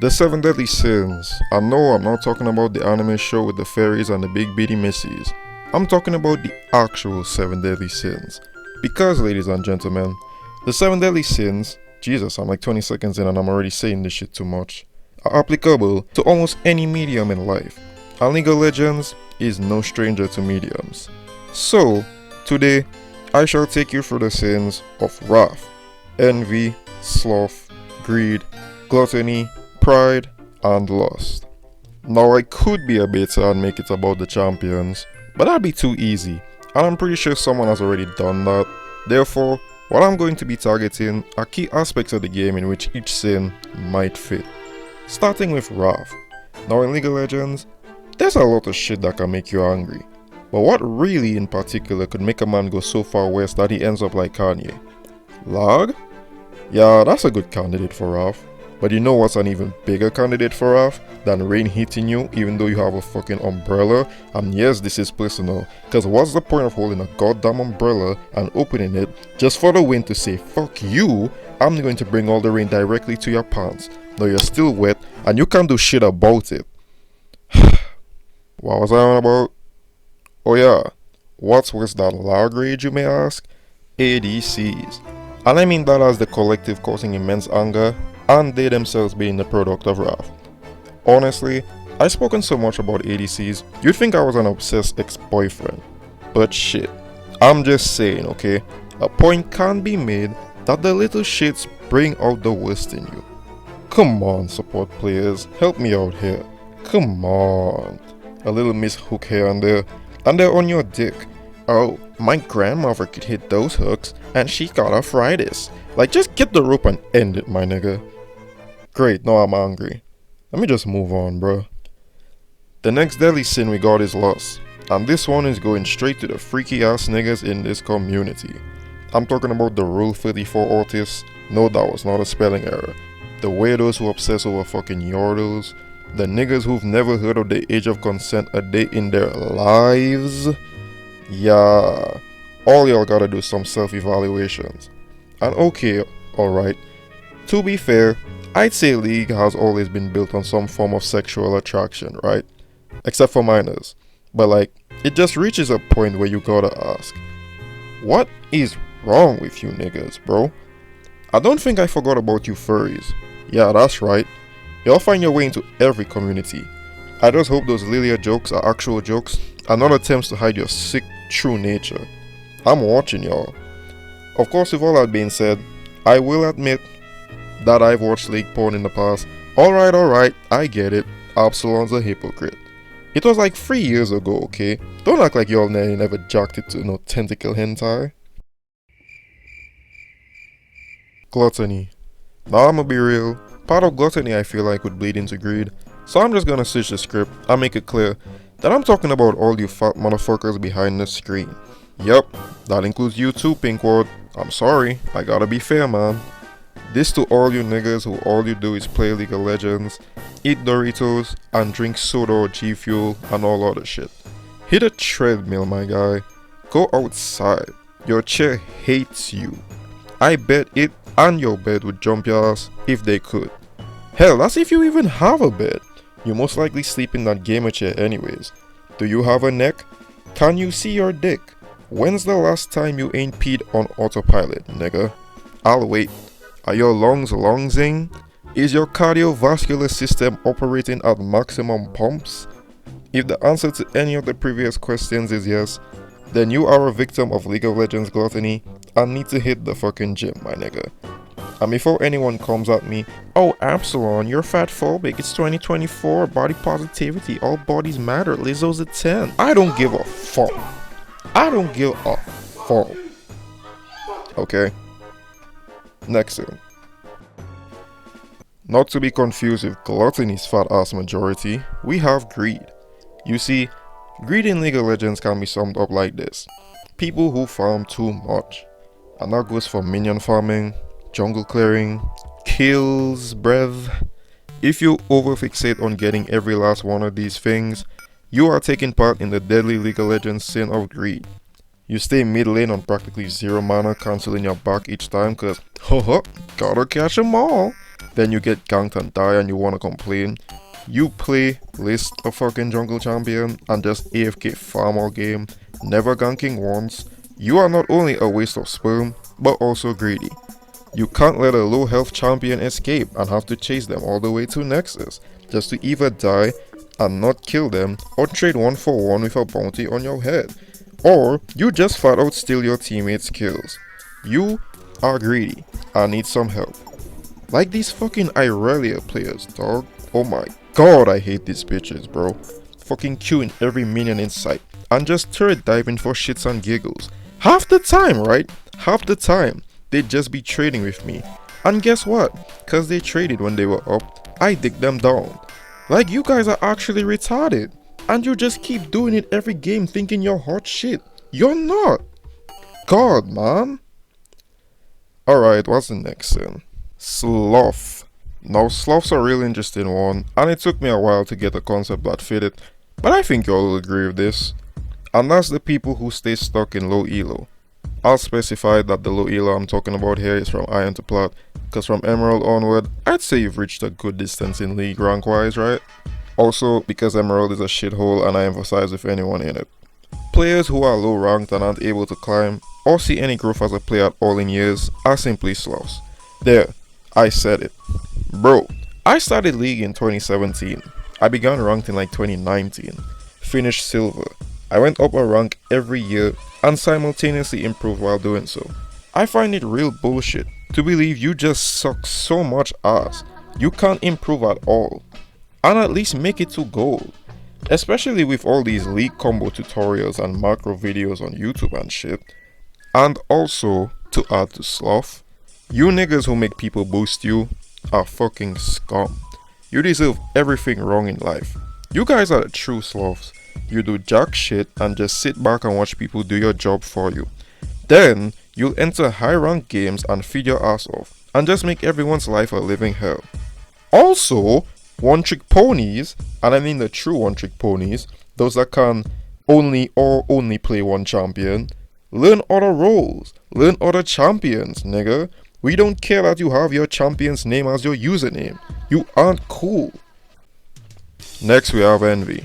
The 7 Deadly Sins. I know I'm not talking about the anime show with the fairies and the big beady missies. I'm talking about the actual 7 Deadly Sins. Because, ladies and gentlemen, the 7 Deadly Sins, Jesus, I'm like 20 seconds in and I'm already saying this shit too much, are applicable to almost any medium in life. And League of Legends is no stranger to mediums. So, today, I shall take you through the sins of wrath, envy, sloth, greed, gluttony, pride, and lust. Now I could be a beta and make it about the champions, but that'd be too easy, and I'm pretty sure someone has already done that. Therefore, what I'm going to be targeting are key aspects of the game in which each sin might fit. Starting with wrath. Now in League of Legends, there's a lot of shit that can make you angry. But what really in particular could make a man go so far west that he ends up like Kanye? Lag? Yeah, that's a good candidate for wrath. But you know what's an even bigger candidate for wrath than rain hitting you even though you have a fucking umbrella? And yes, this is personal, cause what's the point of holding a goddamn umbrella and opening it just for the wind to say fuck you, I'm going to bring all the rain directly to your pants. Now you're still wet and you can't do shit about it. What was I on about? Oh yeah, what's worse than lag rage, you may ask? ADCs. And I mean that as the collective causing immense anger and they themselves being the product of wrath. Honestly, I've spoken so much about ADCs, you'd think I was an obsessed ex-boyfriend. But shit, I'm just saying, okay? A point can be made that the little shits bring out the worst in you. Come on, support players, help me out here. Come on. A little mishook here and they're on your dick. Oh, my grandmother could hit those hooks and she got arthritis. Like, just get the rope and end it, my nigga. Great, now I'm angry. Let me just move on, bro. The next deadly sin we got is lust. And this one is going straight to the freaky ass niggas in this community. I'm talking about the Rule 34 autists. No, that was not a spelling error. The weirdos who obsess over fucking yordles. The niggas who've never heard of the age of consent a day in their lives. Yeah, all y'all gotta do some self-evaluations. And okay, alright, to be fair, I'd say League has always been built on some form of sexual attraction, right? Except for minors. But like, it just reaches a point where you gotta ask, what is wrong with you niggas, bro? I don't think I forgot about you furries. Yeah, that's right. Y'all find your way into every community. I just hope those Lilia jokes are actual jokes and not attempts to hide your sick true nature. I'm watching y'all. Of course, with all that being said, I will admit that I've watched League porn in the past. Alright, I get it. Absulon's a hypocrite. It was like 3 years ago, okay? Don't act like y'all never jacked it to no tentacle hentai. Gluttony. Now I'ma be real. Part of gluttony I feel like would bleed into greed, so I'm just gonna switch the script and make it clear that I'm talking about all you fat motherfuckers behind the screen. Yup, that includes you too, Pinkward. I'm sorry, I gotta be fair, man. This to all you niggas who all you do is play League of Legends, eat Doritos, and drink soda or G Fuel and all other shit. Hit a treadmill, my guy. Go outside. Your chair hates you. I bet it and your bed would jump your ass if they could. Hell, that's if you even have a bed. You most likely sleep in that gamer chair anyways. Do you have a neck? Can you see your dick? When's the last time you ain't peed on autopilot, nigga? I'll wait. Are your lungs lungsing? Is your cardiovascular system operating at maximum pumps? If the answer to any of the previous questions is yes, then you are a victim of League of Legends gluttony and need to hit the fucking gym, my nigga. And before anyone comes at me, oh Absulon, you're fat phobic, it's 2024, body positivity, all bodies matter, Lizzo's a 10. I don't give a fuck. I don't give a fuck. Okay. Next thing. Not to be confused with gluttony's fat ass majority, we have greed. You see, greed in League of Legends can be summed up like this. People who farm too much. And that goes for minion farming, jungle clearing, kills, brev. If you overfixate on getting every last one of these things, you are taking part in the deadly League of Legends sin of greed. You stay mid lane on practically zero mana, cancelling your back each time cause, haha, gotta catch 'em all. then you get ganked and die and you wanna complain. You play list a fucking jungle champion and just AFK farm all game, never ganking once. You are not only a waste of sperm, but also greedy. You can't let a low health champion escape and have to chase them all the way to Nexus, just to either die and not kill them, or trade 1-for-1 with a bounty on your head. Or you just flat out steal your teammates' kills. You are greedy and need some help. Like these fucking Irelia players, dog. Oh my god, I hate these bitches, bro. Fucking queuing every minion in sight and just turret diving for shits and giggles. Half the time, right? Half the time, they'd just be trading with me. And guess what? Cause they traded when they were up, I dig them down. Like, you guys are actually retarded. And you just keep doing it every game thinking you're hot shit. You're not. God, man. Alright, what's the next thing? Sloth. Now, Sloth's a real interesting one, and it took me a while to get a concept that fitted, but I think you all will agree with this. And that's the people who stay stuck in low elo. I'll specify that the low elo I'm talking about here is from Iron to Plat, because from Emerald onward, I'd say you've reached a good distance in league rank wise, right? Also, because Emerald is a shithole and I emphasize with anyone in it. Players who are low ranked and aren't able to climb, or see any growth as a player at all in years, are simply sloths. There, I said it. Bro, I started league in 2017. I began ranked in like 2019. Finished silver. I went up a rank every year and simultaneously improved while doing so. I find it real bullshit to believe you just suck so much ass. You can't improve at all. And at least make it to gold. Especially with all these league combo tutorials and macro videos on YouTube and shit. And also, to add to Sloth, you niggas who make people boost you are fucking scum. You deserve everything wrong in life. You guys are the true sloths. You do jack shit and just sit back and watch people do your job for you. Then, you'll enter high rank games and feed your ass off and just make everyone's life a living hell. Also, one trick ponies, and I mean the true one trick ponies, those that can only play one champion, learn other roles, learn other champions, nigga. We don't care that you have your champion's name as your username. You aren't cool. Next we have envy.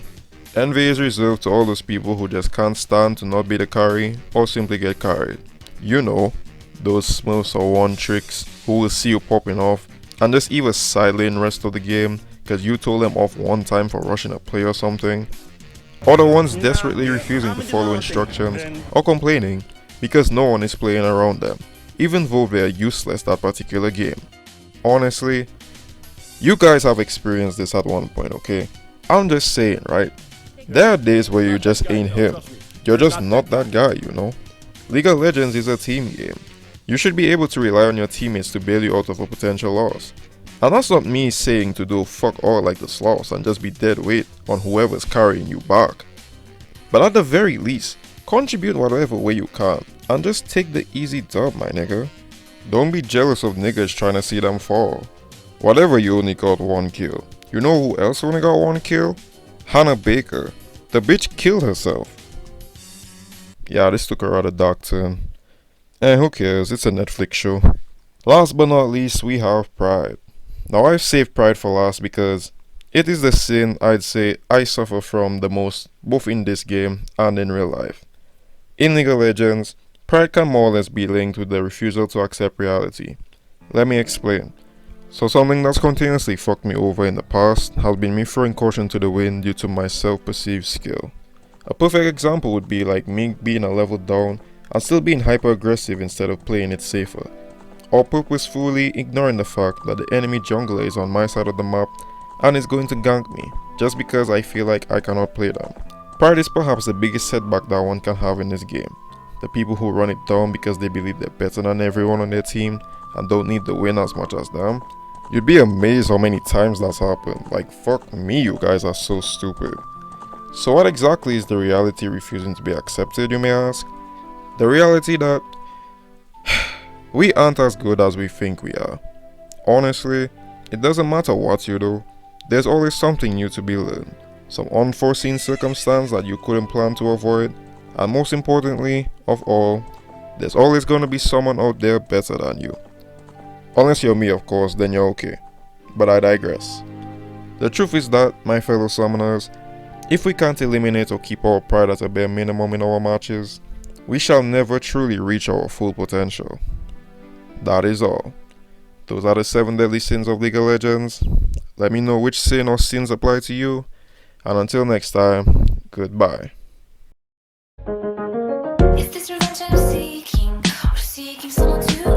Envy is reserved to all those people who just can't stand to not be the carry or simply get carried. You know, those smurfs or one tricks who will see you popping off and just either side lane rest of the game because you told them off one time for rushing a play or something. Or the ones desperately refusing to follow instructions or complaining because no one is playing around them, even though they are useless that particular game. Honestly, you guys have experienced this at one point, okay? I'm just saying, right? There are days where you just ain't him. You're just not that guy, you know? League of Legends is a team game. You should be able to rely on your teammates to bail you out of a potential loss. And that's not me saying to do fuck all like the sloths and just be dead weight on whoever's carrying you back. But at the very least, contribute whatever way you can and just take the easy dub, my nigga. Don't be jealous of niggas trying to see them fall. Whatever, you only got one kill. You know who else only got one kill? Hannah Baker. The bitch killed herself. Yeah, this took a rather dark turn. Who cares, it's a Netflix show. Last but not least, we have pride. Now I've saved pride for last because it is the sin I'd say I suffer from the most, both in this game and in real life. In League of Legends, pride can more or less be linked with the refusal to accept reality. Let me explain. So something that's continuously fucked me over in the past has been me throwing caution to the wind due to my self-perceived skill. A perfect example would be like me being a level down and still being hyper aggressive instead of playing it safer. Or purposefully ignoring the fact that the enemy jungler is on my side of the map and is going to gank me just because I feel like I cannot play them. Pride is perhaps the biggest setback that one can have in this game. The people who run it down because they believe they're better than everyone on their team and don't need the win as much as them. You'd be amazed how many times that's happened. Like, fuck me, you guys are so stupid. So what exactly is the reality refusing to be accepted, you may ask? The reality that we aren't as good as we think we are. Honestly, it doesn't matter what you do, there's always something new to be learned. Some unforeseen circumstance that you couldn't plan to avoid, and most importantly of all, there's always gonna be someone out there better than you. Unless you're me, of course, then you're okay. but I digress. The truth is that, my fellow summoners, if we can't eliminate or keep our pride at a bare minimum in our matches, we shall never truly reach our full potential. That is all. Those are the 7 deadly sins of League of Legends. Let me know which sin or sins apply to you, and until next time, goodbye. Is this revenge I'm seeking, or seeking someone to